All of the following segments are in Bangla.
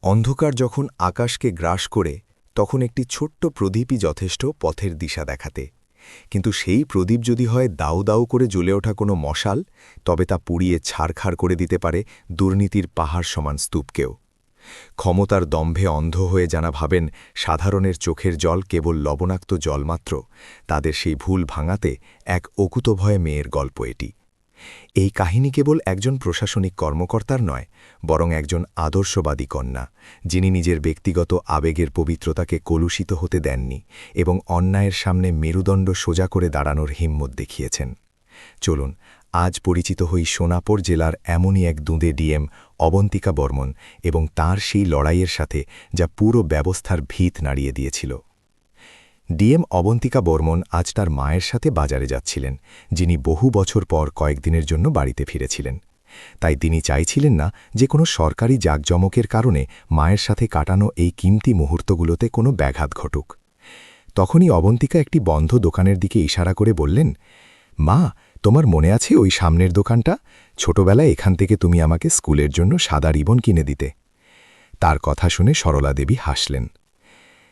অন্ধকার যখন আকাশকে গ্রাস করে তখন একটি ছোট্ট প্রদীপই যথেষ্ট পথের দিশা দেখাতে। কিন্তু সেই প্রদীপ যদি হয় দাউ দাউ করে জ্বলে ওঠা কোনো মশাল, তবে তা পুড়িয়ে ছারখার করে দিতে পারে দুর্নীতির পাহাড় সমান স্তূপকেও। ক্ষমতার দম্ভে অন্ধ হয়ে যারা ভাবেন সাধারণের চোখের জল কেবল লবণাক্ত জলমাত্র, তাদের সেই ভুল ভাঙাতে এক অকুতভয় মেয়ের গল্প এটি। এই কাহিনী কেবল একজন প্রশাসনিক কর্মকর্তার নয়, বরং একজন আদর্শবাদী কন্যা, যিনি নিজের ব্যক্তিগত আবেগের পবিত্রতাকে কলুষিত হতে দেননি এবং অন্যায়ের সামনে মেরুদণ্ড সোজা করে দাঁড়ানোর হিম্মত দেখিয়েছেন। চলুন আজ পরিচিত হই সোনাপুর জেলার এমনই এক দুঁদে ডিএম অবন্তিকা বর্মন এবং তাঁর সেই লড়াইয়ের সাথে, যা পুরো ব্যবস্থার ভিত নাড়িয়ে দিয়েছিল। ডিএম অবন্তিকা বর্মন আজ তার মায়ের সাথে বাজারে যাচ্ছিলেন, যিনি বহু বছর পর কয়েকদিনের জন্য বাড়িতে ফিরেছিলেন। তাই তিনি চাইছিলেন না যে কোনো সরকারি জাঁকজমকের কারণে মায়ের সাথে কাটানো এই কিমতি মুহূর্তগুলোতে কোনো ব্যাঘাত ঘটুক। তখনই অবন্তিকা একটি বন্ধ দোকানের দিকে ইশারা করে বললেন, মা, তোমার মনে আছে ওই সামনের দোকানটা? ছোটবেলায় এখান থেকে তুমি আমাকে স্কুলের জন্য সাদা রিবন কিনে দিতে। তার কথা শুনে সরলা দেবী হাসলেন।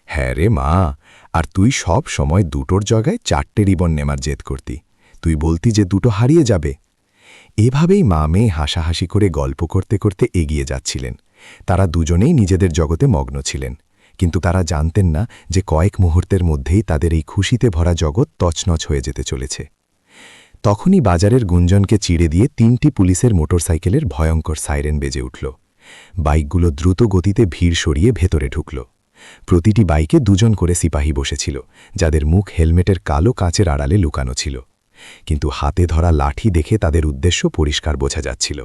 হ্যাঁ রে মা, আর তুই সব সময় দুটোর জায়গায় 4টে রিবন নেমার জেদ করতি। তুই বলতি যে দুটো হারিয়ে যাবে। এভাবেই মা মেয়ে হাসাহাসি করে গল্প করতে করতে এগিয়ে যাচ্ছিলেন। তারা দুজনেই নিজেদের জগতে মগ্ন ছিলেন, কিন্তু তারা জানতেন না যে কয়েক মুহূর্তের মধ্যেই তাদের এই খুশিতে ভরা জগৎ তছনছ হয়ে যেতে চলেছে। তখনই বাজারের গুঞ্জনকে চিড়ে দিয়ে 3টি পুলিশের মোটরসাইকেলের ভয়ঙ্কর সাইরেন বেজে উঠল। বাইকগুলো দ্রুত গতিতে ভিড় সরিয়ে ভেতরে ঢুকল। প্রতিটি বাইকে 2জন করে সিপাহী বসেছিল, যাদের মুখ হেলমেটের কালো কাঁচের আড়ালে লুকানো ছিল। কিন্তু হাতে ধরা লাঠি দেখে তাদের উদ্দেশ্য পরিষ্কার বোঝা যাচ্ছিল।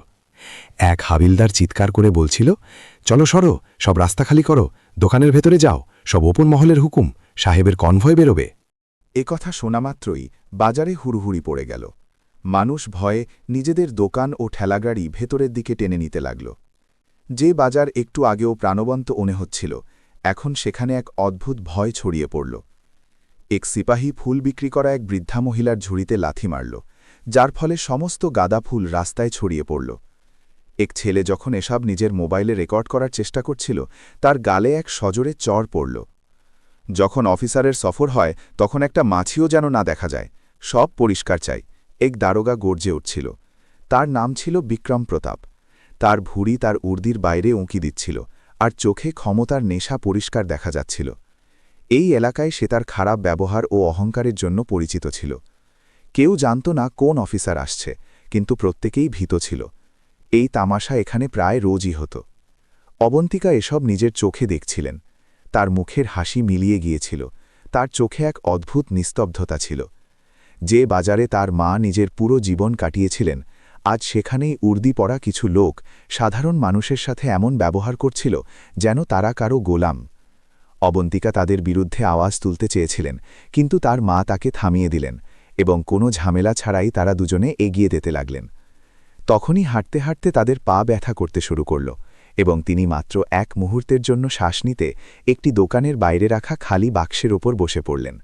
এক হাবিলদার চিৎকার করে বলছিল, চলো সরো, সব রাস্তা খালি করো, দোকানের ভেতরে যাও, সব ওপন মহলের হুকুম, সাহেবের কনভয় বেরোবে। কথা শোনামাত্রই বাজারে হুড়ুহুড়ি পড়ে গেল। মানুষ ভয়ে নিজেদের দোকান ও ঠেলাগাড়ি ভেতরের দিকে টেনে নিতে লাগল। যে বাজার একটু আগেও প্রাণবন্ত মনে হচ্ছিল, এখন সেখানে এক অদ্ভুত ভয় ছড়িয়ে পড়ল। এক সিপাহী ফুল বিক্রি করা এক বৃদ্ধা মহিলার ঝুড়িতে লাথি মারল, যার ফলে সমস্ত গাঁদা ফুল রাস্তায় ছড়িয়ে পড়ল। এক ছেলে যখন এসব নিজের মোবাইলে রেকর্ড করার চেষ্টা করছিল, তার গালে এক সজোরে চড় পড়ল। যখন অফিসারের সফর হয়, তখন একটা মাছিও যেন না দেখা যায়। সব পরিষ্কার চাই, এক দারোগা গর্জে উঠছিল। তার নাম ছিল বিক্রম প্রতাপ। তার ভুঁড়ি তার উর্দির বাইরে উঁকি দিচ্ছিল, আর চোখে ক্ষমতার নেশা পরিষ্কার দেখা যাচ্ছিল। এই এলাকায় সে তার খারাপ ব্যবহার ও অহংকারের জন্য পরিচিত ছিল। কেউ জানত না কোন অফিসার আসছে, কিন্তু প্রত্যেকেই ভীত ছিল। এই তামাশা এখানে প্রায় রোজই হতো। অবন্তিকা এসব নিজের চোখে দেখছিলেন। তার মুখের হাসি মিলিয়ে গিয়েছিল, তার চোখে এক অদ্ভুত নিস্তব্ধতা ছিল। যে বাজারে তার মা নিজের পুরো জীবন কাটিয়েছিলেন, আজ সেখানেই উর্দি পরা কিছু লোক সাধারণ মানুষের সাথে এমন ব্যবহার করছিল যেন তারা কারো গোলাম। অবন্তিকা তাদের বিরুদ্ধে আওয়াজ তুলতে চেয়েছিলেন, কিন্তু তার মা তাকে থামিয়ে দিলেন এবং কোনো ঝামেলা ছাড়াই তারা দুজনে এগিয়ে যেতে লাগলেন। তখনই হাঁটতে হাঁটতে তাদের পা ব্যথা করতে শুরু করল এবং তিনি মাত্র এক মুহূর্তের জন্য শ্বাস নিতে একটি দোকানের বাইরে রাখা খালি বাক্সের ওপর বসে পড়লেন।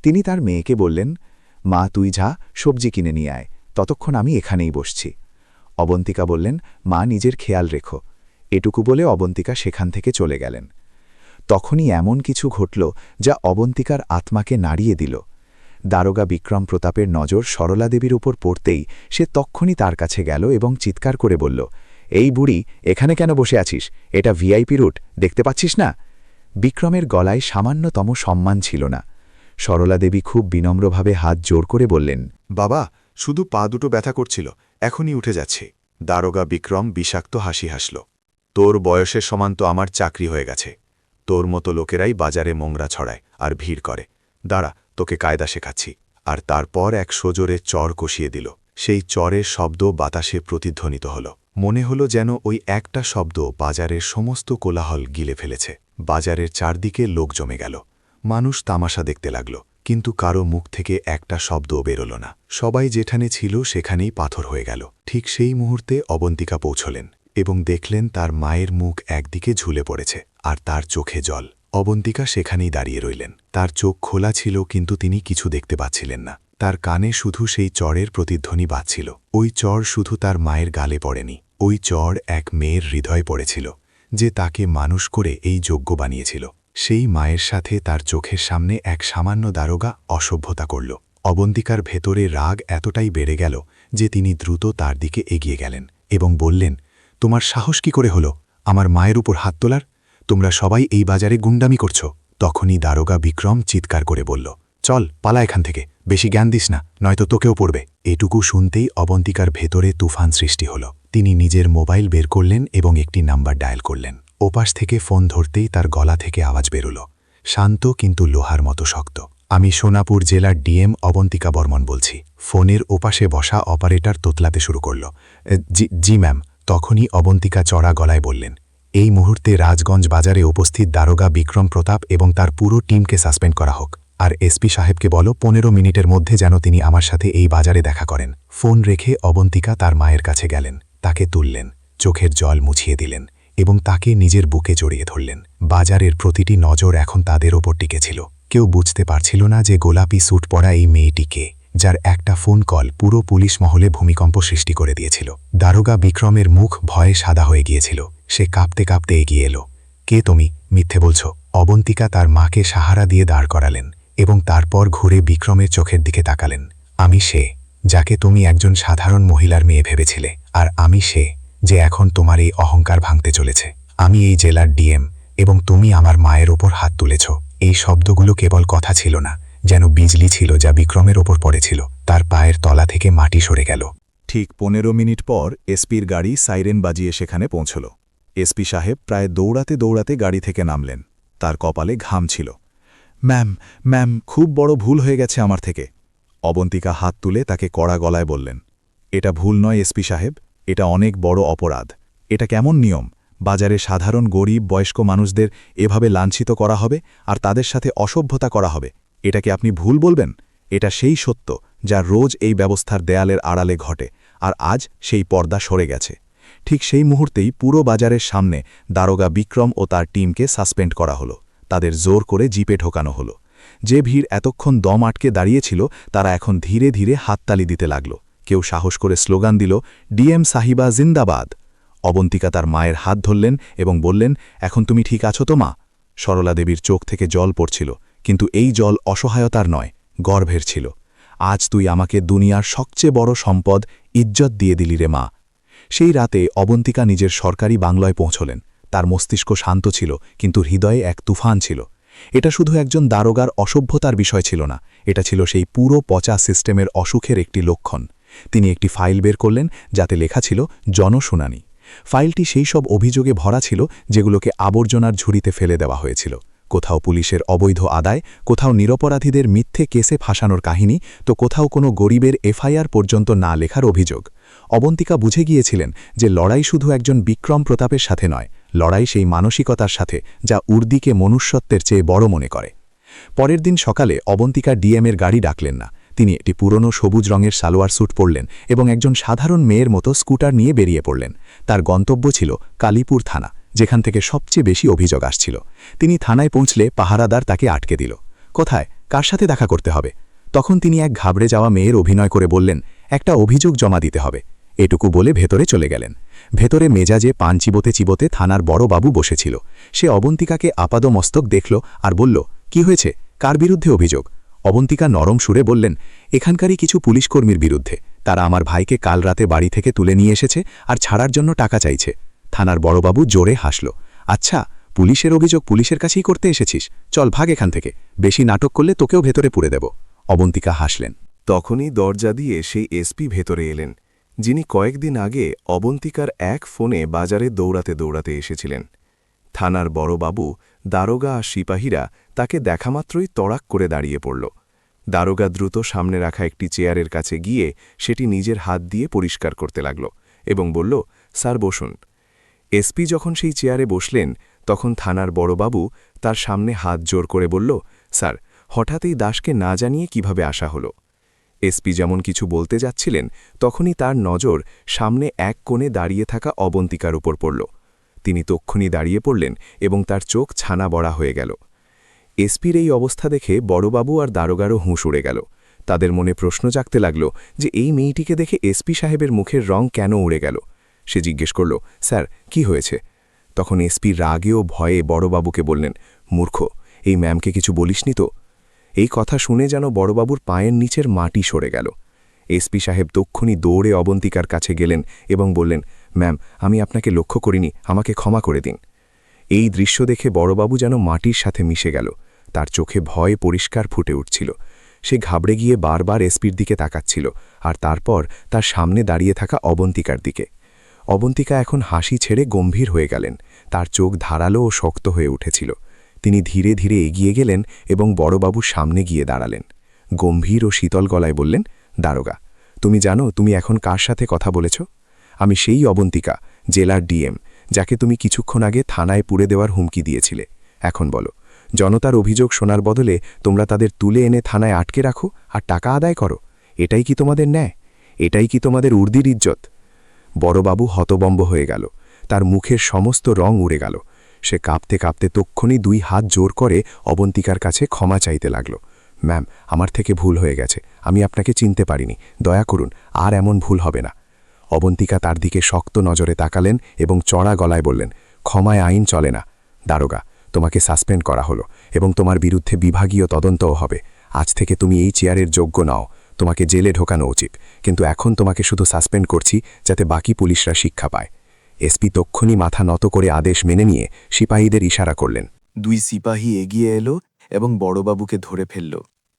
তিনি তার মেয়েকে বললেন, মা, তুই যা, সবজি কিনে নিয়ে আয়, ততক্ষণ আমি এখানেই বসছি। অবন্তিকা বললেন, মা, নিজের খেয়াল রেখো। এটুকু বলে অবন্তিকা সেখান থেকে চলে গেলেন। তখনই এমন কিছু ঘটল যা অবন্তিকার আত্মাকে নাড়িয়ে দিল। দারোগা বিক্রম প্রতাপের নজর সরলা দেবীর উপর পড়তেই সে তক্ষুনি তার কাছে গেল এবং চিৎকার করে বলল, এই বুড়ি, এখানে কেন বসে আছিস? এটা ভিআইপি রুট, দেখতে পাচ্ছিস না? বিক্রমের গলায় সামান্যতম সম্মান ছিল না। সরলা দেবী খুব বিনম্রভাবে হাত জোর করে বললেন, বাবা, শুধু পা দুটো ব্যথা করছিল, এখনই উঠে যাচ্ছে। দারোগা বিক্রম বিষাক্ত হাসি হাসল। তোর বয়সের সমান তো আমার চাকরি হয়ে গেছে। তোর মতো লোকেরাই বাজারে মোংরা ছড়ায় আর ভিড় করে। দাঁড়া, তোকে কায়দা শেখাচ্ছি। আর তারপর এক সজোরে চর কষিয়ে দিল। সেই চরের শব্দ বাতাসে প্রতিধ্বনিত হল। মনে হলো যেন ওই একটা শব্দ বাজারের সমস্ত কোলাহল গিলে ফেলেছে। বাজারের চারদিকে লোক জমে গেল। মানুষ তামাশা দেখতে লাগল, কিন্তু কারো মুখ থেকে একটা শব্দও বেরোল না। সবাই যেখানে ছিল সেখানেই পাথর হয়ে গেল। ঠিক সেই মুহূর্তে অবন্তিকা পৌঁছলেন এবং দেখলেন তার মায়ের মুখ একদিকে ঝুলে পড়েছে আর তার চোখে জল। অবন্তিকা সেখানেই দাঁড়িয়ে রইলেন। তার চোখ খোলা ছিল, কিন্তু তিনি কিছু দেখতে পাচ্ছিলেন না। তার কানে শুধু সেই চরের প্রতিধ্বনি বাজছিল। ওই চর শুধু তার মায়ের গালে পড়েনি, ওই চর এক মেয়ের হৃদয়ে পড়েছিল, যে তাকে মানুষ করে এই যোগ্য বানিয়েছিল। সেই মায়ের সাথে তার চোখের সামনে এক সামান্য দারোগা অসভ্যতা করল। অবন্তিকার ভেতরে রাগ এতটাই বেড়ে গেল যে তিনি দ্রুত তার দিকে এগিয়ে গেলেন এবং বললেন, তোমার সাহস কি করে হলো আমার মায়ের উপর হাত তোলার? তোমরা সবাই এই বাজারে গুন্ডামি করছ। তখনই দারোগা বিক্রম চিৎকার করে বলল, চল পালা এখান থেকে, বেশি জ্ঞান দিস না, নয়তো তোকেও পড়বে। এটুকু শুনতেই অবন্তিকার ভেতরে তুফান সৃষ্টি হল। তিনি নিজের মোবাইল বের করলেন এবং একটি নাম্বার ডায়াল করলেন। ওপাশ থেকে ফোন ধরতেই তার গলা থেকে আওয়াজ বেরোল, শান্ত কিন্তু লোহার মতো শক্ত। আমি সোনাপুর জেলার ডিএম অবন্তিকা বর্মন বলছি। ফোনের ওপাশে বসা অপারেটর তোতলাতে শুরু করল, জি ম্যাম। তখনই অবন্তিকা চড়া গলায় বললেন, এই মুহূর্তে রাজগঞ্জ বাজারে উপস্থিত দারোগা বিক্রম প্রতাপ এবং তার পুরো টিমকে সাসপেন্ড করা হোক। আর এসপি সাহেবকে বলো 15 মিনিটের মধ্যে যেন তিনি আমার সাথে এই বাজারে দেখা করেন। ফোন রেখে অবন্তিকা তার মায়ের কাছে গেলেন, তাকে তুললেন, চোখের জল মুছিয়ে দিলেন এবং তাকে নিজের বুকে জড়িয়ে ধরলেন। বাজারের প্রতিটি নজর এখন তাদের ওপর টিকেছিল। কেউ বুঝতে পারছিল না যে গোলাপি স্যুট পরা এই মেয়েটিকে, যার একটা ফোন কল পুরো পুলিশ মহলে ভূমিকম্প সৃষ্টি করে দিয়েছিল। দারোগা বিক্রমের মুখ ভয়ে সাদা হয়ে গিয়েছিল। সে কাঁপতে কাঁপতে এগিয়ে এলো। কে তুমি? মিথ্যে বলছ। অবন্তিকা তার মাকে সাহারা দিয়ে দাঁড় করালেন এবং তারপর ঘুরে বিক্রমের চোখের দিকে তাকালেন। আমি সে যাকে তুমি একজন সাধারণ মহিলার মেয়ে ভেবেছিলে, আর আমি সে যে এখন তোমার এই অহংকার ভাঙতে চলেছে। আমি এই জেলার ডিএম এবং তুমি আমার মায়ের ওপর হাত তুলেছ। এই শব্দগুলো কেবল কথা ছিল না, যেন বিজলি ছিল যা বিক্রমের ওপর পড়েছিল। তার পায়ের তলা থেকে মাটি সরে গেল। ঠিক 15 মিনিট পর এসপির গাড়ি সাইরেন বাজিয়ে সেখানে পৌঁছল। এসপি সাহেব প্রায় দৌড়াতে দৌড়াতে গাড়ি থেকে নামলেন। তার কপালে ঘাম ছিল। ম্যাম, খুব বড় ভুল হয়ে গেছে আমার থেকে। অবন্তিকা হাত তুলে তাকে কড়া গলায় বললেন, এটা ভুল নয় এসপি সাহেব, এটা অনেক বড় অপরাধ। এটা কেমন নিয়ম? বাজারে সাধারণ গরিব বয়স্ক মানুষদের এভাবে লাঞ্ছিত করা হবে আর তাদের সাথে অসভ্যতা করা হবে, এটাকে আপনি ভুল বলবেন? এটা সেই সত্য যা রোজ এই ব্যবস্থার দেয়ালের আড়ালে ঘটে, আর আজ সেই পর্দা সরে গেছে। ঠিক সেই মুহূর্তেই পুরো বাজারের সামনে দারোগা বিক্রম ও তার টিমকে সাসপেন্ড করা হলো। তাদের জোর করে জিপে ঢোকানো হলো। যে ভিড় এতক্ষণ দম আটকে দাঁড়িয়েছিল তারা এখন ধীরে ধীরে হাততালি দিতে লাগল। কেউ সাহস করে স্লোগান দিল, ডিএম সাহিবা জিন্দাবাদ। অবন্তিকা তার মায়ের হাত ধরলেন এবং বললেন, এখন তুমি ঠিক আছো তো মা? সরলা দেবীর চোখ থেকে জল পড়ছিল, কিন্তু এই জল অসহায়তার নয়, গর্ভের ছিল। আজ তুই আমাকে দুনিয়ার সবচেয়ে বড় সম্পদ ইজ্জত দিয়ে দিলি রে মা। সেই রাতে অবন্তিকা নিজের সরকারি বাংলায় পৌঁছলেন। তার মস্তিষ্ক শান্ত ছিল, কিন্তু হৃদয়ে এক তুফান ছিল। এটা শুধু একজন দারোগার অসভ্যতার বিষয় ছিল না, এটা ছিল সেই পুরো পচা সিস্টেমের অসুখের একটি লক্ষণ। তিনি একটি ফাইল বের করলেন যাতে লেখা ছিল জনশুনানি। ফাইলটি সেই সব অভিযোগে ভরা ছিল যেগুলোকে আবর্জনার ঝুড়িতে ফেলে দেওয়া হয়েছিল। কোথাও পুলিশের অবৈধ আদায়, কোথাও নিরপরাধীদের মিথ্যে কেসে ফাঁসানোর কাহিনী, তো কোথাও কোনো গরিবের এফআইআর পর্যন্ত না লেখার অভিযোগ। অবন্তিকা বুঝে গিয়েছিলেন যে লড়াই শুধু একজন বিক্রম প্রতাপের সাথে নয়, লড়াই সেই মানসিকতার সাথে যা উর্দিকে মনুষ্যত্বের চেয়ে বড় মনে করে। পরের দিন সকালে অবন্তিকা ডিএমের গাড়ি ডাকলেন না। তিনি একটি পুরনো সবুজ রঙের সালোয়ার স্যুট পরলেন এবং একজন সাধারণ মেয়ের মতো স্কুটার নিয়ে বেরিয়ে পড়লেন। তার গন্তব্য ছিল কালীপুর থানা, যেখান থেকে সবচেয়ে বেশি অভিযোগ আসছিল। তিনি থানায় পৌঁছলে পাহারাদার তাকে আটকে দিল। কোথায়, কার সাথে দেখা করতে হবে? তখন তিনি এক ঘাবড়ে যাওয়া মেয়ের অভিনয় করে বললেন, একটা অভিযোগ জমা দিতে হবে। এটুকু বলে ভেতরে চলে গেলেন। ভেতরে মেজাজে পান চিবোতে চিবোতে থানার বড় বাবু বসেছিল। সে অবন্তিকাকে আপাদমস্তক দেখল আর বলল, কি হয়েছে, কার বিরুদ্ধে অভিযোগ? অবন্তিকা নরম সুরে বললেন, এখানকারই কিছু পুলিশকর্মীর বিরুদ্ধে। তারা আমার ভাইকে কাল রাতে বাড়ি থেকে তুলে নিয়ে এসেছে আর ছাড়ার জন্য টাকা চাইছে। থানার বড়বাবু জোরে হাসল। আচ্ছা, পুলিশের অভিযোগ পুলিশের কাছেই করতে এসেছিস? চল ভাগ এখান থেকে, বেশি নাটক করলে তোকেও ভেতরে পুরে দেব। অবন্তিকা হাসলেন। তখনই দরজা দিয়ে সেই এসপি ভেতরে এলেন, যিনি কয়েকদিন আগে অবন্তিকার এক ফোনে বাজারে দৌড়াতে দৌড়াতে এসেছিলেন। থানার বড়বাবু, দারোগা আর সিপাহীরা তাকে দেখামাত্রই তড়াক করে দাঁড়িয়ে পড়ল। দারোগা দ্রুত সামনে রাখা একটি চেয়ারের কাছে গিয়ে সেটি নিজের হাত দিয়ে পরিষ্কার করতে লাগল এবং বলল, স্যার বসুন। এসপি যখন সেই চেয়ারে বসলেন তখন থানার বড়বাবু তার সামনে হাত জোর করে বলল, স্যার, হঠাৎ এই দাসকে না জানিয়ে কিভাবে আসা হলো? এসপি যেমন কিছু বলতে যাচ্ছিলেন তখনই তার নজর সামনে এক কোণে দাঁড়িয়ে থাকা অবন্তিকার উপর পড়ল। তিনি তক্ষুনি দাঁড়িয়ে পড়লেন এবং তার চোখ ছানা বড়া হয়ে গেল। এসপির এই অবস্থা দেখে বড়বাবু আর দারোগারও হুঁশ উড়ে গেল। তাদের মনে প্রশ্ন জাগতে লাগল যে এই মেয়েটিকে দেখে এসপি সাহেবের মুখের রং কেন উড়ে গেল। সে জিজ্ঞেস করল, স্যার, কি হয়েছে? তখন এসপি রাগে ও ভয়ে বড়বাবুকে বললেন, মূর্খ, এই ম্যামকে কিছু বলিসনি তো? এই কথা শুনে যেন বড়বাবুর পায়ের নিচের মাটি সরে গেল। এসপি সাহেব তক্ষুনি দৌড়ে অবন্তিকার কাছে গেলেন এবং বললেন, ম্যাম, আমি আপনাকে লক্ষ্য করিনি, আমাকে ক্ষমা করে দিন। এই দৃশ্য দেখে বড়বাবু যেন মাটির সাথে মিশে গেল। তার চোখে ভয় পরিষ্কার ফুটে উঠছিল। সে ঘাবড়ে গিয়ে বারবার এসপির দিকে তাকাচ্ছিল, আর তারপর তার সামনে দাঁড়িয়ে থাকা অবন্তিকার দিকে। অবন্তিকা এখন হাসি ছেড়ে গম্ভীর হয়ে গেলেন। তার চোখ ধারালো ও শক্ত হয়ে উঠেছিল। তিনি ধীরে ধীরে এগিয়ে গেলেন এবং বড়বাবুর সামনে গিয়ে দাঁড়ালেন। গম্ভীর ও শীতল গলায় বললেন, দারোগা, তুমি জানো তুমি এখন কার সাথে কথা বলেছ? আমি সেই অবন্তিকা, জেলার ডিএম, যাকে তুমি কিছুক্ষণ আগে থানায় পুড়ে দেওয়ার হুমকি দিয়েছিলে। এখন বলো, জনতার অভিযোগ শোনার বদলে তোমরা তাদের তুলে এনে থানায় আটকে রাখো আর টাকা আদায় করো? এটাই কি তোমাদের ন্যায়? এটাই কি তোমাদের উর্দির ইজ্জত? বড়বাবু হতবম্ব হয়ে গেল। তার মুখের সমস্ত রং উড়ে গেল। সে কাঁপতে কাঁপতে তক্ষুনি 2 হাত জোর করে অবন্তিকার কাছে ক্ষমা চাইতে লাগল। ম্যাম, আমার থেকে ভুল হয়ে গেছে, আমি আপনাকে চিনতে পারিনি, দয়া করুন, আর এমন ভুল হবে না। অবন্তিকা তার দিকে শক্ত নজরে তাকালেন এবং চড়া গলায় বললেন, ক্ষমায় আইন চলে না। দারোগা, তোমাকে সাসপেন্ড করা হলো এবং তোমার বিরুদ্ধে বিভাগীয় তদন্তও হবে। আজ থেকে তুমি এই চেয়ারের যোগ্য নাও, তোমাকে জেলে ঢোকানো উচিত, কিন্তু এখন তোমাকে শুধু সাসপেন্ড করছি যাতে বাকি পুলিশরা শিক্ষা পায়। এসপি তক্ষুনি মাথা নত করে আদেশ মেনে নিয়ে সিপাহীদের ইশারা করলেন। 2 সিপাহী এগিয়ে এলো এবং বড়বাবুকে ধরে ফেলল।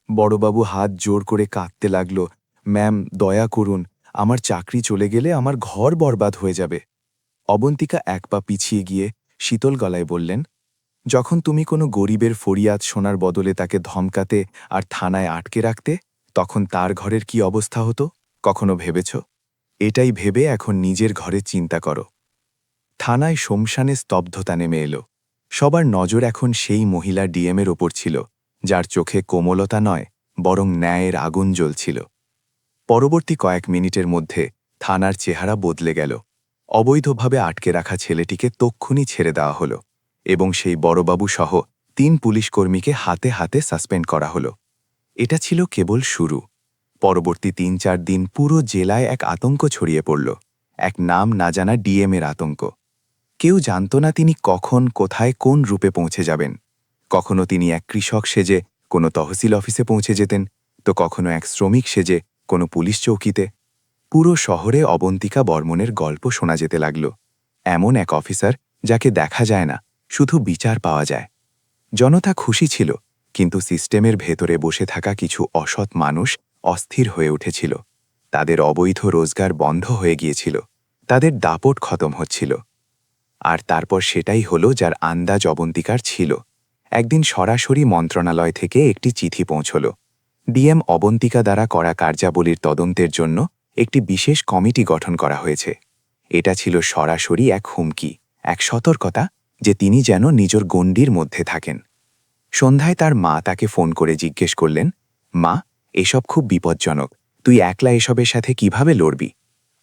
বড়বাবু হাত জোর করে কাঁদতে লাগল, ম্যাম, দয়া করুন, আমার চাকরি চলে গেলে আমার ঘর বরবাদ হয়ে যাবে। অবন্তিকা 1 পা পিছিয়ে গিয়ে শীতল গলায় বললেন, যখন তুমি কোনো গরিবের ফরিয়াদ শোনার বদলে তাকে ধমকাতে আর থানায় আটকে রাখতে, তখন তার ঘরের কি অবস্থা হতো? কখনো ভেবেছ? এটাই ভেবে এখন নিজের ঘরে চিন্তা করো। থানায় শমশানে স্তব্ধতা নেমে এলো। সবার নজর এখন সেই মহিলা ডিএমের ওপর ছিল, যার চোখে কোমলতা নয়, বরং ন্যায়ের আগুন জ্বলছিল। পরবর্তী কয়েক মিনিটের মধ্যে থানার চেহারা বদলে গেল। অবৈধভাবে আটকে রাখা ছেলেটিকে তক্ষুনি ছেড়ে দেওয়া হলো এবং সেই বড়বাবু সহ 3 পুলিশকর্মীকে হাতে হাতে সাসপেন্ড করা হলো। এটা ছিল কেবল শুরু। পরবর্তী 3-4 দিন পুরো জেলায় এক আতঙ্ক ছড়িয়ে পড়ল, এক নাম না জানা ডিএমের আতঙ্ক। কেউ জানত না তিনি কখন, কোথায়, কোন রূপে পৌঁছে যাবেন। কখনো তিনি এক কৃষক সেজে কোনো তহসিল অফিসে পৌঁছে যেতেন, তো কখনো এক শ্রমিক সেজে কোনো পুলিশ চৌকিতে। পুরো শহরে অবন্তিকা বর্মনের গল্প শোনা যেতে লাগল। এমন এক অফিসার যাকে দেখা যায় না, শুধু বিচার পাওয়া যায়। জনতা খুশি ছিল, কিন্তু সিস্টেমের ভেতরে বসে থাকা কিছু অসৎ মানুষ অস্থির হয়ে উঠেছিল। তাদের অবৈধ রোজগার বন্ধ হয়ে গিয়েছিল, তাদের দাপট খতম হচ্ছিল। আর তারপর সেটাই হলো যার আন্দাজ অবন্তিকার ছিল। একদিন সরাসরি মন্ত্রণালয় থেকে একটি চিঠি পৌঁছল। ডিএম অবন্তিকা দ্বারা করা কার্যাবলীর তদন্তের জন্য একটি বিশেষ কমিটি গঠন করা হয়েছে। এটা ছিল সরাসরি এক হুমকি, এক সতর্কতা যে তিনি যেন নিজের গণ্ডির মধ্যে থাকেন। সন্ধ্যায় তার মা তাকে ফোন করে জিজ্ঞেস করলেন, মা, এসব খুব বিপজ্জনক, তুই একলা এসবের সাথে কিভাবে লড়বি?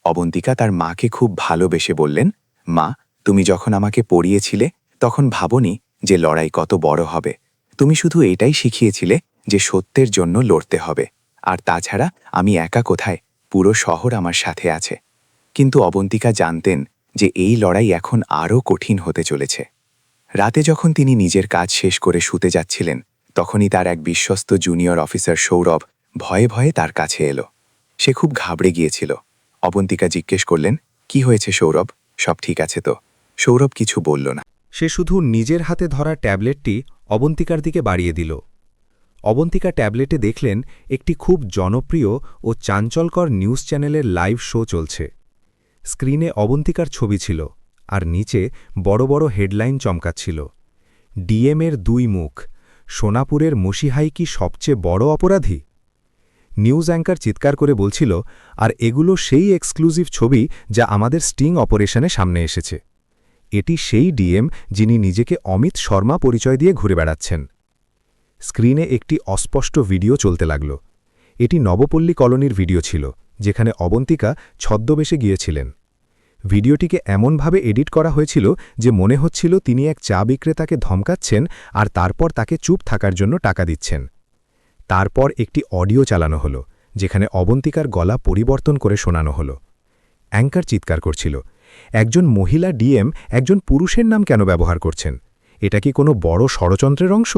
অবন্তিকা তার মাকে খুব ভালোবেসে বললেন, মা, তুমি যখন আমাকে পড়িয়েছিলে তখন ভাবনি যে লড়াই কত বড় হবে। তুমি শুধু এটাই শিখিয়েছিলে যে সত্যের জন্য লড়তে হবে। আর তাছাড়া আমি একা কোথায়, পুরো শহর আমার সাথে আছে। কিন্তু অবন্তিকা জানতেন যে এই লড়াই এখন আরও কঠিন হতে চলেছে। রাতে যখন তিনি নিজের কাজ শেষ করে শুতে যাচ্ছিলেন, তখনই তার এক বিশ্বস্ত জুনিয়র অফিসার সৌরভ ভয়ে ভয়ে তার কাছে এলো। সে খুব ঘাবড়ে গিয়েছিল। অবন্তিকা জিজ্ঞেস করলেন, কি হয়েছে সৌরভ, সব ঠিক আছে তো? সৌরভ কিছু বলল না। সে শুধু নিজের হাতে ধরা ট্যাবলেটটি অবন্তিকার দিকে বাড়িয়ে দিল। অবন্তিকা ট্যাবলেটে দেখলেন একটি খুব জনপ্রিয় ও চাঞ্চল্যকর নিউজ চ্যানেলের লাইভ শো চলছে। স্ক্রিনে অবন্তিকার ছবি ছিল, আর নিচে বড় বড় হেডলাইন চমকাচ্ছিল, ডিএমের 2 মুখ, সোনাপুরের মসিহাই কি সবচেয়ে বড় অপরাধী? নিউজ অ্যাঙ্কার চিৎকার করে বলছিল, আর এগুলো সেই এক্সক্লুসিভ ছবি যা আমাদের স্টিং অপারেশনে সামনে এসেছে। এটি সেই ডিএম যিনি নিজেকে অমিত শর্মা পরিচয় দিয়ে ঘুরে বেড়াচ্ছেন। স্ক্রিনে একটি অস্পষ্ট ভিডিও চলতে লাগল। এটি নবপল্লী কলোনির ভিডিও ছিল, যেখানে অবন্তিকা ছদ্মবেশে গিয়েছিলেন। ভিডিওটিকে এমনভাবে এডিট করা হয়েছিল যে মনে হচ্ছিল তিনি এক চা বিক্রেতাকে ধমকাচ্ছেন আর তারপর তাকে চুপ থাকার জন্য টাকা দিচ্ছেন। তারপর একটি অডিও চালানো হলো, যেখানে অবন্তিকার গলা পরিবর্তন করে শোনানো হলো। অ্যাঙ্কার চিৎকার করছিল, একজন মহিলা ডিএম একজন পুরুষের নাম কেন ব্যবহার করছেন? এটা কি কোনো বড় ষড়যন্ত্রের অংশ?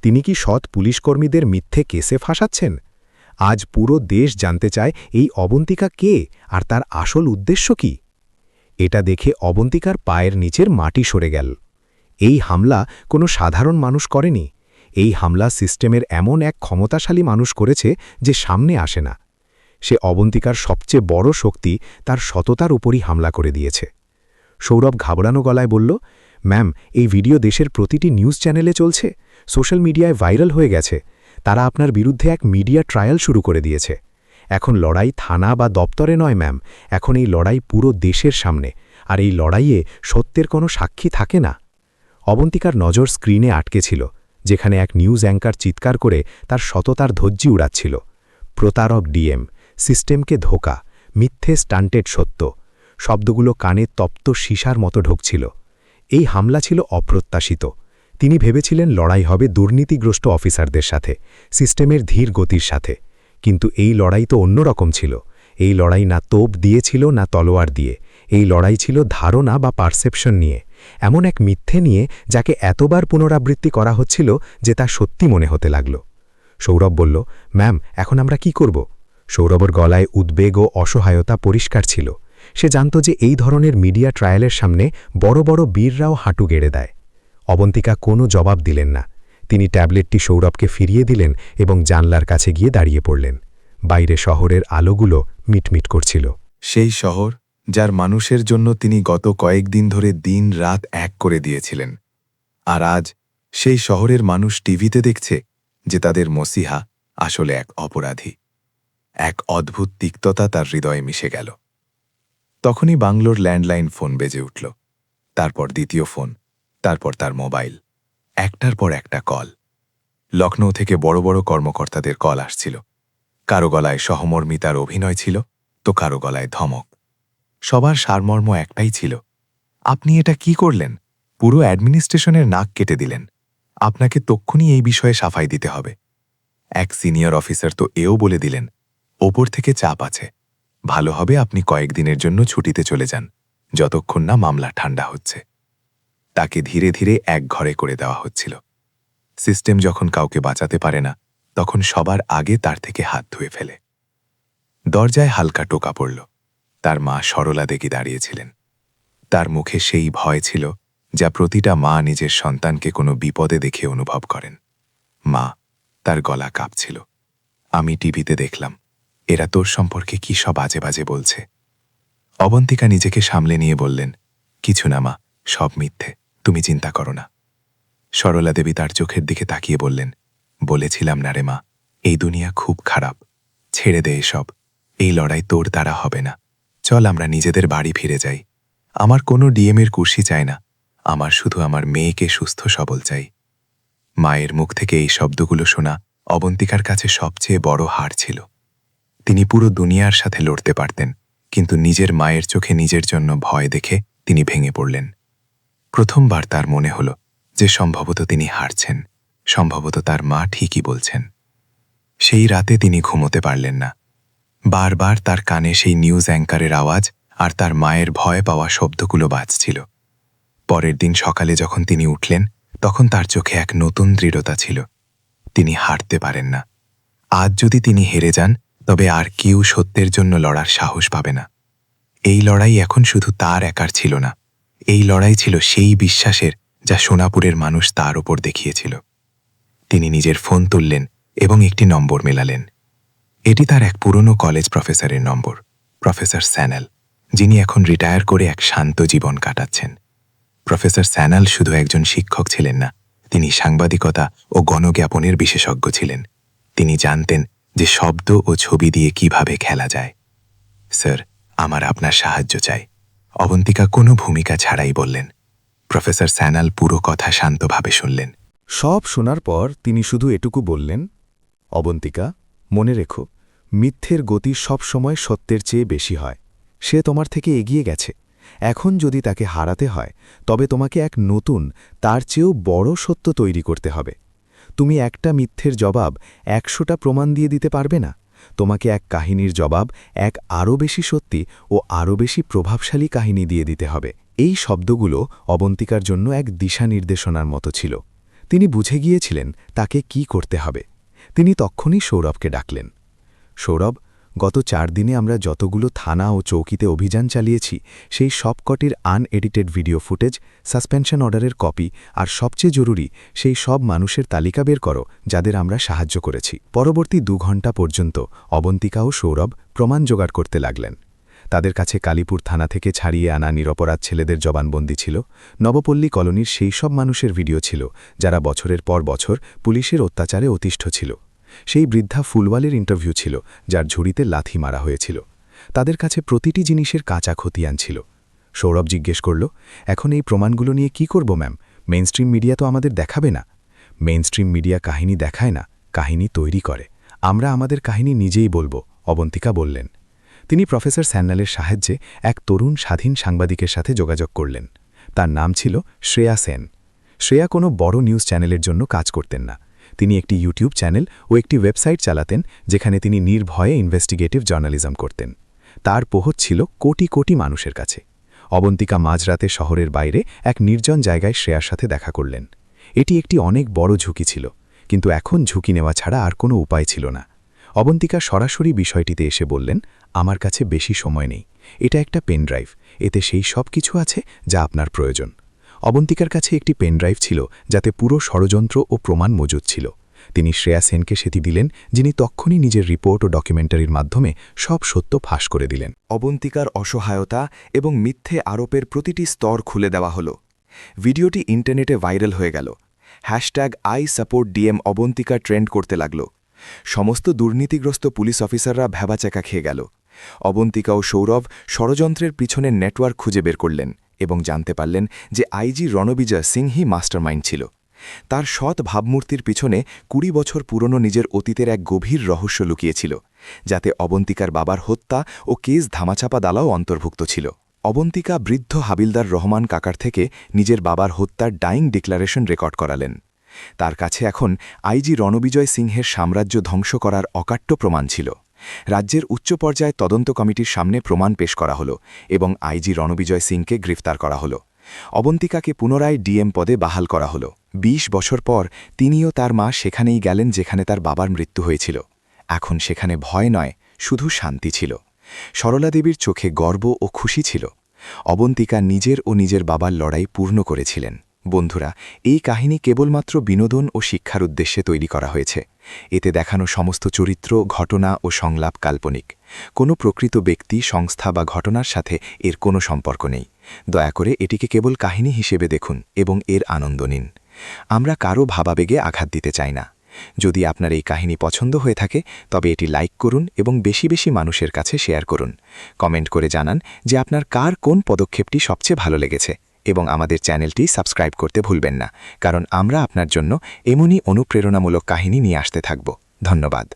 তিনি কি সৎ পুলিশকর্মীদের মিথ্যে কেসে ফাঁসাচ্ছেন? আজ পুরো দেশ জানতে চায় এই অবন্তিকা কে আর তার আসল উদ্দেশ্য কি। এটা দেখে অবন্তিকার পায়ের নিচের মাটি সরে গেল। এই হামলা কোনো সাধারণ মানুষ করেনি। এই হামলা সিস্টেমের এমন এক ক্ষমতাশালী মানুষ করেছে যে সামনে আসে না। সে অবন্তিকার সবচেয়ে বড় শক্তি তার সততার উপরই হামলা করে দিয়েছে। সৌরভ ঘাবড়ানো গলায় বলল, ম্যাম, এই ভিডিও দেশের প্রতিটি নিউজ চ্যানেলে চলছে, সোশ্যাল মিডিয়ায় ভাইরাল হয়ে গেছে। তারা আপনার বিরুদ্ধে এক মিডিয়া ট্রায়াল শুরু করে দিয়েছে। এখন লড়াই থানা বা দপ্তরে নয় ম্যাম, এখন এই লড়াই পুরো দেশের সামনে, আর এই লড়াইয়ে সত্যের কোনো সাক্ষী থাকে না। অবন্তিকার নজর স্ক্রিনে আটকে ছিল, যেখানে এক নিউজ অ্যাঙ্কার চিৎকার করে তার সততার ধজ্জি উড়াচ্ছিল। প্রতারক ডিএম, সিস্টেমকে ধোকা, মিথ্যে স্টান্টেড সত্য, শব্দগুলো কানে তপ্ত সীসার মতো ঢুকছিল। এই হামলা ছিল অপ্রত্যাশিত। তিনি ভেবেছিলেন লড়াই হবে দুর্নীতিগ্রস্ত অফিসারদের সাথে, সিস্টেমের ধীর গতির সাথে। কিন্তু এই লড়াই তো অন্যরকম ছিল। এই লড়াই না তোপ দিয়েছিল না তলোয়ার দিয়ে। এই লড়াই ছিল ধারণা বা পারসেপশন নিয়ে, এমন এক মিথ্যে নিয়ে যাকে এতবার পুনরাবৃত্তি করা হচ্ছিল যে তা সত্যি মনে হতে লাগল। সৌরভ বলল, ম্যাম, এখন আমরা কি করব? সৌরভের গলায় উদ্বেগ ও অসহায়তা পরিষ্কার ছিল। সে জানত যে এই ধরনের মিডিয়া ট্রায়ালের সামনে বড় বড় বীররাও হাঁটু গেড়ে দেয়। অবন্তিকা কোনো জবাব দিলেন না। তিনি ট্যাবলেটটি সৌরভকে ফিরিয়ে দিলেন এবং জানলার কাছে গিয়ে দাঁড়িয়ে পড়লেন। বাইরে শহরের আলোগুলো মিটমিট করছিল। সেই শহর যার মানুষের জন্য তিনি গত কয়েকদিন ধরে দিন রাত এক করে দিয়েছিলেন। আর আজ সেই শহরের মানুষ টিভিতে দেখছে যে তাদের মসিহা আসলে এক অপরাধী। এক অদ্ভুত তিক্ততা তার হৃদয়ে মিশে গেল। তখনই বাংলোর ল্যান্ডলাইন ফোন বেজে উঠল। তারপর দ্বিতীয় ফোন, তারপর তার মোবাইল। একটার পর একটা কল। লখনৌ থেকে বড় বড় কর্মকর্তাদের কল আসছিল। কারো গলায় সহমর্মিতার অভিনয় ছিল, তো কারো গলায় ধমক। সবার সারমর্ম একটাই ছিল, আপনি এটা কি করলেন? পুরো অ্যাডমিনিস্ট্রেশনের নাক কেটে দিলেন। আপনাকে তক্ষুনি এই বিষয়ে সাফাই দিতে হবে। এক সিনিয়র অফিসার তো এও বলে দিলেন, ওপর থেকে চাপ আছে, ভালো হবে আপনি কয়েকদিনের জন্য ছুটিতে চলে যান, যতক্ষণ না মামলা ঠান্ডা হচ্ছে। তাকে ধীরে ধীরে এক ঘরে করে দেওয়া হচ্ছিল। সিস্টেম যখন কাউকে বাঁচাতে পারে না, তখন সবার আগে তার থেকে হাত ধুয়ে ফেলে। দরজায় হালকা টোকা পড়ল। তার মা সরলা দেবী দাঁড়িয়েছিলেন। তার মুখে সেই ভয় ছিল যা প্রতিটা মা নিজের সন্তানকে কোনো বিপদে দেখে অনুভব করেন। মা, তার গলা কাঁপছিল। আমি টিভিতে দেখলাম, এরা তোর সম্পর্কে কি সব বাজে বাজে বলছে। অবন্তিকা নিজেকে সামলে নিয়ে বললেন, কিছু না মা, সব মিথ্যে, তুমি চিন্তা করো না। সরলা দেবী তার চোখের দিকে তাকিয়ে বললেন, বলেছিলাম না রে মা, এই দুনিয়া খুব খারাপ, ছেড়ে দে এসব, এই লড়াই তোর দ্বারা হবে না। চল আমরা নিজেদের বাড়ি ফিরে যাই। আমার কোনো ডিএমের কুর্সি চাই না, আমার শুধু আমার মেয়েকে সুস্থ সবল চাই। মায়ের মুখ থেকে এই শব্দগুলো শোনা অবন্তিকার কাছে সবচেয়ে বড় হার ছিল। তিনি পুরো দুনিয়ার সাথে লড়তে পারতেন, কিন্তু নিজের মায়ের চোখে নিজের জন্য ভয় দেখে তিনি ভেঙে পড়লেন। প্রথমবার তার মনে হল যে সম্ভবত তিনি হারছেন, সম্ভবত তার মা ঠিকই বলছেন। সেই রাতে তিনি ঘুমোতে পারলেন না। বারবার তার কানে সেই নিউজ অ্যাঙ্কারের আওয়াজ আর তার মায়ের ভয় পাওয়া শব্দগুলো বাজছিল। পরের দিন সকালে যখন তিনি উঠলেন, তখন তার চোখে এক নতুন দৃঢ়তা ছিল। তিনি হারতে পারেন না। আজ যদি তিনি হেরে যান, তবে আর কেউ সত্যের জন্য লড়ার সাহস পাবে না। এই লড়াই এখন শুধু তার একার ছিল না, এই লড়াই ছিল সেই বিশ্বাসের যা সোনাপুরের মানুষ তার ওপর দেখিয়েছিল। তিনি নিজের ফোন তুললেন এবং একটি নম্বর মেলালেন। এটি তার এক পুরনো কলেজ প্রফেসরের নম্বর, প্রফেসর স্যানাল, যিনি এখন রিটায়ার করে এক শান্ত জীবন কাটাচ্ছেন। প্রফেসর স্যানাল শুধু একজন শিক্ষক ছিলেন না, তিনি সাংবাদিকতা ও গণজ্ঞাপনের বিশেষজ্ঞ ছিলেন। তিনি জানতেন যে শব্দ ও ছবি দিয়ে কিভাবে খেলা যায়। স্যার, আমার আপনার সাহায্য চাই, অবন্তিকা কোনো ভূমিকা ছাড়াই বললেন। প্রফেসর স্যানাল পুরো কথা শান্তভাবে শুনলেন। সব শোনার পর তিনি শুধু এটুকু বললেন, অবন্তিকা, মনে রেখো, মিথ্যের গতি সবসময় সত্যের চেয়ে বেশি হয়। সে তোমার থেকে এগিয়ে গেছে। এখন যদি তাকে হারাতে হয়, তবে তোমাকে এক নতুন, তার চেয়েও বড় সত্য তৈরি করতে হবে। তুমি একটা মিথ্যের জবাব 100টা প্রমাণ দিয়ে দিতে পারবে না, তোমাকে এক কাহিনীর জবাব এক আরও বেশি সত্যি ও আরও বেশি প্রভাবশালী কাহিনী দিয়ে দিতে হবে। এই শব্দগুলো অবন্তিকার জন্য এক দিশানির্দেশনার মতো ছিল। তিনি বুঝে গিয়েছিলেন তাকে কি করতে হবে। তিনি তক্ষুনি সৌরভকে ডাকলেন। সৌরভ, গত 4 দিনে আমরা যতগুলো থানা ও চৌকিতে অভিযান চালিয়েছি সেই সবকটির আনএডিটেড ভিডিও ফুটেজ, সাসপেনশন অর্ডারের কপি আর সবচেয়ে জরুরি সেই সব মানুষের তালিকা বের করো যাদের আমরা সাহায্য করেছি। পরবর্তী 2 ঘণ্টা পর্যন্ত অবন্তিকা ও সৌরভ প্রমাণ জোগাড় করতে লাগলেন। তাদের কাছে কালীপুর থানা থেকে ছাড়িয়ে আনা নিরপরাধ ছেলেদের জবানবন্দি ছিল, নবপল্লী কলোনির সেই সব মানুষের ভিডিও ছিল যারা বছরের পর বছর পুলিশের অত্যাচারে অতিষ্ঠ ছিল, সেই বৃদ্ধা ফুলওয়ালের ইন্টারভিউ ছিল যার ঝুড়িতে লাথি মারা হয়েছিল। তাদের কাছে প্রতিটি জিনিসের কাঁচা খতিয়ান ছিল। সৌরভ জিজ্ঞেস করল, এখন এই প্রমাণগুলো নিয়ে কি করব ম্যাম? মেইনস্ট্রিম মিডিয়া তো আমাদের দেখাবে না। মেইনস্ট্রিম মিডিয়া কাহিনী দেখায় না, কাহিনী তৈরি করে। আমরা আমাদের কাহিনী নিজেই বলবো, অবন্তিকা বললেন। তিনি প্রফেসর স্যান্যালের সাহায্যে এক তরুণ স্বাধীন সাংবাদিকের সাথে যোগাযোগ করলেন। তার নাম ছিল শ্রেয়া সেন। শ্রেয়া কোনো বড় নিউজ চ্যানেলের জন্য কাজ করতেন না। তিনি একটি ইউটিউব চ্যানেল ও একটি ওয়েবসাইট চালাতেন যেখানে তিনি নির্ভয়ে ইনভেস্টিগেটিভ জার্নালিজম করতেন। তার পৌঁছ ছিল কোটি কোটি মানুষের কাছে। অবন্তিকা মাঝরাতে শহরের বাইরে এক নির্জন জায়গায় শ্রেয়ার সাথে দেখা করলেন। এটি একটি অনেক বড় ঝুঁকি ছিল, কিন্তু এখন ঝুঁকি নেওয়া ছাড়া আর কোনো উপায় ছিল না। অবন্তিকা সরাসরি বিষয়টিতে এসে বললেন, আমার কাছে বেশি সময় নেই, এটা একটা পেনড্রাইভ, এতে সেই সব কিছু আছে যা আপনার প্রয়োজন। অবন্তিকার কাছে একটি পেনড্রাইভ ছিল যাতে পুরো ষড়যন্ত্র ও প্রমাণ মজুদ ছিল। তিনি শ্রেয়া সেনকে সেটি দিলেন, যিনি তক্ষুনি নিজের রিপোর্ট ও ডকুমেন্টারির মাধ্যমে সব সত্য ফাঁস করে দিলেন। অবন্তিকার অসহায়তা এবং মিথ্যে আরোপের প্রতিটি স্তর খুলে দেওয়া হল। ভিডিওটি ইন্টারনেটে ভাইরাল হয়ে গেল। #ISupportDM অবন্তিকা ট্রেন্ড করতে লাগল। সমস্ত দুর্নীতিগ্রস্ত পুলিশ অফিসাররা ভ্যাবাচ্যাকা খেয়ে গেল। অবন্তিকা ও সৌরভ ষড়যন্ত্রের পিছনের নেটওয়ার্ক খুঁজে বের করলেন এবং জানতে পারলেন যে আইজি রণবিজয় সিংহি মাস্টারমাইন্ড ছিল। তার সৎ ভাবমূর্তির পিছনে 20 বছর পুরনো নিজের অতীতের এক গভীর রহস্য লুকিয়েছিল, যাতে অবন্তিকার বাবার হত্যা ও কেস ধামাচাপা দালাও অন্তর্ভুক্ত ছিল। অবন্তিকা বৃদ্ধ হাবিলদার রহমান কাকার থেকে নিজের বাবার হত্যার ডাইং ডিক্লারেশন রেকর্ড করালেন। তার কাছে এখন আইজি রণবিজয় সিংহের সাম্রাজ্য ধ্বংস করার অকাট্য প্রমাণ ছিল। রাজ্যের উচ্চ পর্যায়ে তদন্ত কমিটির সামনে প্রমাণ পেশ করা হল এবং আইজি রণবিজয় সিংকে গ্রেফতার করা হল। অবন্তিকাকে পুনরায় ডিএম পদে বাহাল করা হল। 20 বছর পর তিনিও তার মা সেখানেই গেলেন যেখানে তার বাবার মৃত্যু হয়েছিল। এখন সেখানে ভয় নয়, শুধু শান্তি ছিল। সরলা দেবীর চোখে গর্ব ও খুশি ছিল। অবন্তিকা নিজের ও নিজের বাবার লড়াই পূর্ণ করেছিলেন। বন্ধুরা, এই কাহিনী কেবলমাত্র বিনোদন ও শিক্ষার উদ্দেশ্যে তৈরি করা হয়েছে। এতে দেখানো সমস্ত চরিত্র, ঘটনা ও সংলাপ কাল্পনিক। কোনো প্রকৃত ব্যক্তি, সংস্থা বা ঘটনার সাথে এর কোনো সম্পর্ক নেই। দয়া করে এটিকে কেবল কাহিনী হিসেবে দেখুন এবং এর আনন্দ নিন। আমরা কারও ভাবাবেগে আঘাত দিতে চাই না। যদি আপনার এই কাহিনী পছন্দ হয়ে থাকে তবে এটি লাইক করুন এবং বেশি বেশি মানুষের কাছে শেয়ার করুন। কমেন্ট করে জানান যে আপনার কার কোন পদক্ষেপটি সবচেয়ে ভালো লেগেছে এবং আমাদের চ্যানেলটি সাবস্ক্রাইব করতে ভুলবেন না, কারণ আমরা আপনার জন্য এমনই অনুপ্রেরণামূলক কাহিনী নিয়ে আসতে থাকব। ধন্যবাদ।